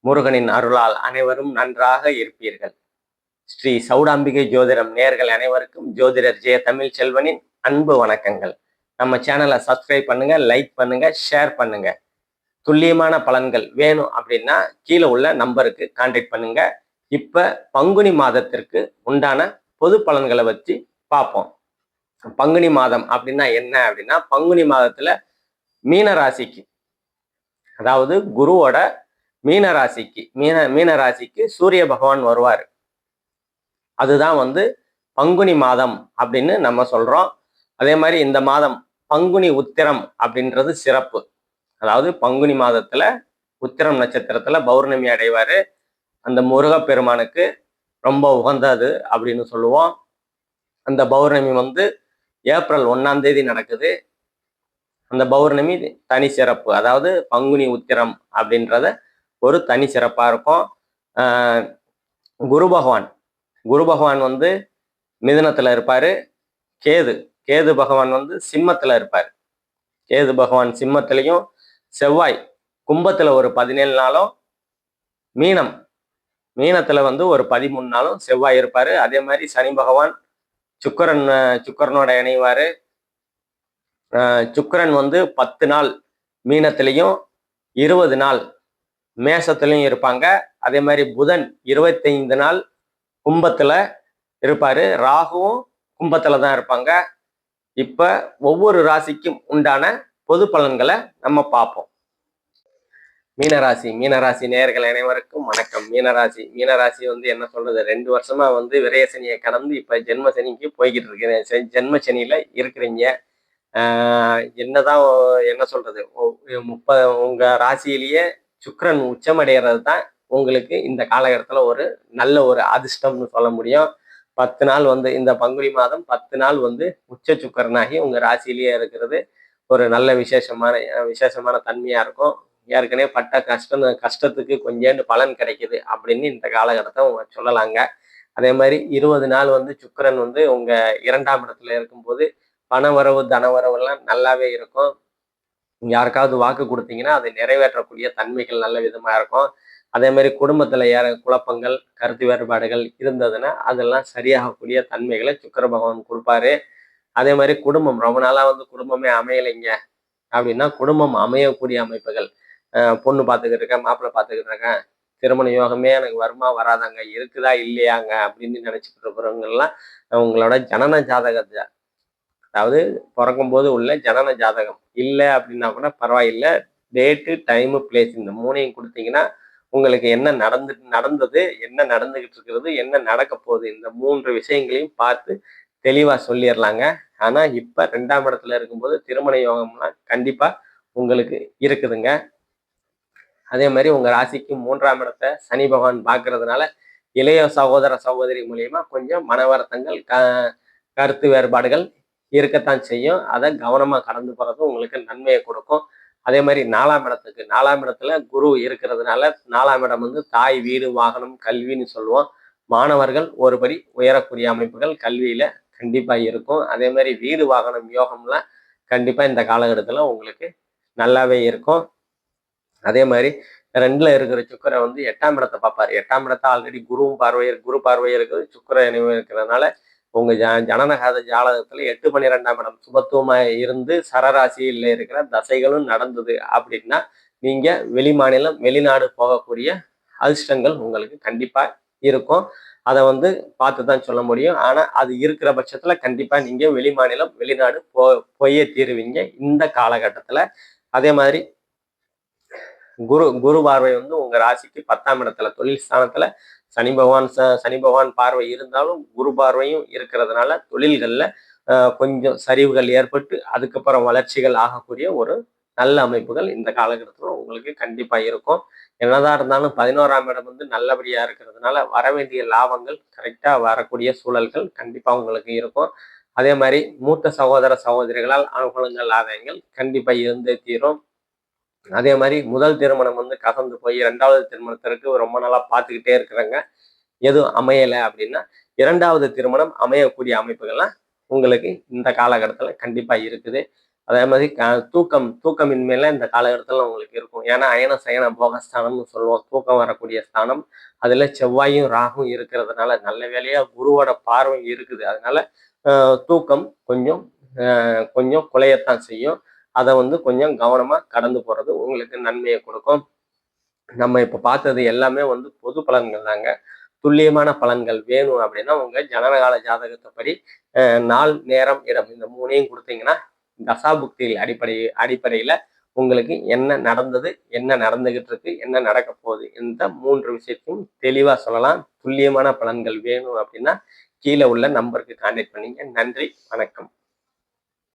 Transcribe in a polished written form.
முருகனின் அருளால் அனைவரும் நன்றாக இருப்பீர்கள். ஸ்ரீ சௌடாம்பிகை ஜோதிடம் நேயர்கள் அனைவருக்கும் ஜோதிடர் ஜெய தமிழ் செல்வனின் அன்பு வணக்கங்கள். நம்ம சேனலை சப்ஸ்கிரைப் பண்ணுங்க, லைக் பண்ணுங்க, ஷேர் பண்ணுங்க. துல்லியமான பலன்கள் வேணும் அப்படின்னா கீழே உள்ள நம்பருக்கு கான்டாக்ட் பண்ணுங்க. இப்ப பங்குனி மாதத்திற்கு உண்டான பொது பலன்களை வச்சு பார்ப்போம். பங்குனி மாதம் அப்படின்னா என்ன அப்படின்னா, பங்குனி மாதத்துல மீன ராசிக்கு, அதாவது குருவோட மீன ராசிக்கு சூரிய பகவான் வருவார். அதுதான் பங்குனி மாதம் அப்படின்னு நம்ம சொல்றோம். அதே மாதிரி இந்த மாதம் பங்குனி உத்திரம் அப்படின்றது சிறப்பு. அதாவது பங்குனி மாதத்துல உத்திரம் நட்சத்திரத்துல பௌர்ணமி அடைவாரு. அந்த முருகப்பெருமானுக்கு ரொம்ப உகந்தது அப்படின்னு சொல்லுவோம். அந்த பௌர்ணமி ஏப்ரல் 1ஆம் தேதி நடக்குது. அந்த பௌர்ணமி தனி சிறப்பு. அதாவது பங்குனி உத்திரம் அப்படின்றத ஒரு தனி சிறப்பா இருக்கும். குரு பகவான் மிதுனத்துல இருப்பாரு. கேது பகவான் சிம்மத்துல இருப்பார். கேது பகவான் சிம்மத்திலையும், செவ்வாய் கும்பத்துல ஒரு 17 நாளும், மீனத்துல ஒரு 13 நாளும் செவ்வாய் இருப்பாரு. அதே மாதிரி சனி பகவான் சுக்கரனோட இணைவாரு. சுக்கரன் 10 நாள் மீனத்திலையும் 20 நாள் மேசத்திலையும் இருப்பாங்க. அதே மாதிரி புதன் 25 நாள் கும்பத்துல இருப்பாரு. ராகுவும் கும்பத்துல தான் இருப்பாங்க. இப்ப ஒவ்வொரு ராசிக்கும் உண்டான பொது பலன்களை நம்ம பார்ப்போம். மீனராசி நேயர்கள் அனைவருக்கும் வணக்கம். மீனராசி என்ன சொல்றது, 2 வருஷமா விரயசனியை கடந்து இப்ப ஜென்ம சனிக்கு போய்கிட்டு இருக்கிறேன். ஜென்ம சனியில இருக்கிறீங்க. என்னதான் என்ன சொல்றது, உங்க ராசியிலேயே சுக்கிரன் உச்சமடைகிறது தான் உங்களுக்கு இந்த காலகட்டத்துல ஒரு நல்ல ஒரு அதிர்ஷ்டம்னு சொல்ல முடியும். 10 நாள் இந்த பங்குனி மாதம் 10 நாள் உச்ச சுக்கரனாகி உங்க ராசியிலேயே இருக்கிறது ஒரு நல்ல விசேஷமான தன்மையா இருக்கும். ஏற்கனவே பட்ட கஷ்டத்துக்கு கொஞ்சேண்டு பலன் கிடைக்குது அப்படின்னு இந்த காலகட்டத்தை சொல்லலாங்க. அதே மாதிரி 20 நாள் சுக்கிரன் உங்க 2ஆம் இடத்துல இருக்கும்போது பணவரவு தனவரவு எல்லாம் நல்லாவே இருக்கும். யாருக்காவது வாக்கு கொடுத்தீங்கன்னா அதை நிறைவேற்றக்கூடிய தன்மைகள் நல்ல விதமா இருக்கும். அதே மாதிரி குடும்பத்துல குழப்பங்கள், கருத்து வேறுபாடுகள் இருந்ததுன்னா அதெல்லாம் சரியாகக்கூடிய தன்மைகளை சுக்கிர பகவான் கொடுப்பாரு. அதே மாதிரி குடும்பம் ரொம்ப நாளா குடும்பமே அமையலைங்க அப்படின்னா குடும்பம் அமையக்கூடிய அமைப்புகள், பொண்ணு பார்த்துக்கிட்டு இருக்கேன், மாப்பிள்ளை பார்த்துக்கிட்டு இருக்கேன், திருமண யோகமே எனக்கு வருமா வராதாங்க, இருக்குதா இல்லையாங்க அப்படின்னு நினைச்சுக்கிட்டு இருக்கிறவங்கெல்லாம் உங்களோட ஜனன ஜாதகத்தை, அதாவது பிறக்கும் போது உள்ள ஜனன ஜாதகம் இல்லை அப்படின்னா கூட பரவாயில்லை, டேட்டு டைமு பிளேஸ் இந்த 3ஐயும் கொடுத்தீங்கன்னா உங்களுக்கு என்ன நடந்தது, என்ன நடந்துகிட்டு இருக்கிறது, என்ன நடக்க போகுது, இந்த 3 விஷயங்களையும் பார்த்து தெளிவா சொல்லிடலாங்க. ஆனா இப்ப 2ஆம் இடத்துல இருக்கும்போது திருமண யோகம்லாம் கண்டிப்பா உங்களுக்கு இருக்குதுங்க. அதே மாதிரி உங்க ராசிக்கு 3ஆம் இடத்தை சனி பகவான் பார்க்கறதுனால இளைய சகோதர சகோதரி மூலியமா கொஞ்சம் மன வருத்தங்கள், கருத்து வேறுபாடுகள் இருக்கத்தான் செய்யும். அதை கவனமா கடந்து போறது உங்களுக்கு நன்மையை கொடுக்கும். அதே மாதிரி 4ஆம் இடத்துல குரு இருக்கிறதுனால 4ஆம் இடம் தாய், வீடு, வாகனம், கல்வின்னு சொல்லுவோம். மாணவர்கள் ஒருபடி உயரக்கூடிய அமைப்புகள் கல்வியில கண்டிப்பா இருக்கும். அதே மாதிரி வீடு வாகனம் யோகம்லாம் கண்டிப்பா இந்த காலகட்டத்துல உங்களுக்கு நல்லாவே இருக்கும். அதே மாதிரி 2ல இருக்கிற சுக்கரை 8ஆம் இடத்தை பார்ப்பாரு. 8ஆம் இடத்தை ஆல்ரெடி குரு பார்வை இருக்குது, சுக்கர இணைவு இருக்கிறதுனால உங்க ஜனனகாத ஜாதகத்துல 8, 12ஆம் இடம் சுபத்துவமா இருந்து சரராசியில் இருக்கிற தசைகளும் நடந்தது அப்படின்னா நீங்க வெளிமாநிலம், வெளிநாடு போகக்கூடிய அதிர்ஷ்டங்கள் உங்களுக்கு கண்டிப்பா இருக்கும். அதை பார்த்துதான் சொல்ல முடியும். ஆனா அது இருக்கிற பட்சத்துல கண்டிப்பா நீங்க வெளிமாநிலம், வெளிநாடு போயே தீருவீங்க இந்த காலகட்டத்துல. அதே மாதிரி குரு பார்வை உங்க ராசிக்கு 10ஆம் இடத்துல தொழில் ஸ்தானத்துல சனி பகவான் பார்வை இருந்தாலும் குரு பார்வையும் இருக்கிறதுனால தொழில்கள்ல கொஞ்சம் சரிவுகள் ஏற்பட்டு அதுக்கப்புறம் வளர்ச்சிகள் ஆகக்கூடிய ஒரு நல்ல அமைப்புகள் இந்த காலகட்டத்துல உங்களுக்கு கண்டிப்பா இருக்கும். என்னதான் இருந்தாலும் 11ஆம் இடம் நல்லபடியா இருக்கிறதுனால வர வேண்டிய லாபங்கள் கரெக்டா வரக்கூடிய சூழல்கள் கண்டிப்பா உங்களுக்கு இருக்கும். அதே மாதிரி மூத்த சகோதர சகோதரிகளால் அனுகூலங்கள், ஆதாயங்கள் கண்டிப்பா இருந்தே தீரும். அதே மாதிரி முதல் திருமணம் கசந்து போய் 2வது திருமணத்திற்கு ரொம்ப நாளா பார்த்துக்கிட்டே இருக்கிறாங்க, எதுவும் அமையலை அப்படின்னா 2வது திருமணம் அமையக்கூடிய அமைப்புகள்லாம் உங்களுக்கு இந்த காலகட்டத்துல கண்டிப்பா இருக்குது. அதே மாதிரி தூக்கமின்மையில இந்த காலகட்டத்தில் உங்களுக்கு இருக்கும். ஏன்னா அயன சயன போகஸ்தானம்னு சொல்லுவோம், தூக்கம் வரக்கூடிய ஸ்தானம். அதுல செவ்வாயும் ராகும் இருக்கிறதுனால நல்ல வேலையா குருவோட பார்வை இருக்குது. அதனால தூக்கம் கொஞ்சம் கொஞ்சம் குலையத்தான் செய்யும். அதை வந்து கொஞ்சம் கவனமா கடந்து போறது உங்களுக்கு நன்மையை கொடுக்கும். நம்ம இப்ப பார்த்தது எல்லாமே வந்து பொது பலன்கள் தாங்க. துல்லியமான பலன்கள் வேணும் அப்படின்னா உங்க ஜனனகால ஜாதகத்தைப்படி நாள், நேரம், இடம் இந்த 3யும் கொடுத்தீங்கன்னா தசாபுக்திகள் அடிப்படையில உங்களுக்கு என்ன நடந்தது, என்ன நடந்துகிட்டு இருக்கு, என்ன நடக்க போகுது, இந்த 3 விஷயத்தையும் தெளிவா சொல்லலாம். துல்லியமான பலன்கள் வேணும் அப்படின்னா கீழே உள்ள நம்பருக்கு கான்டாக்ட் பண்ணீங்க. நன்றி, வணக்கம்.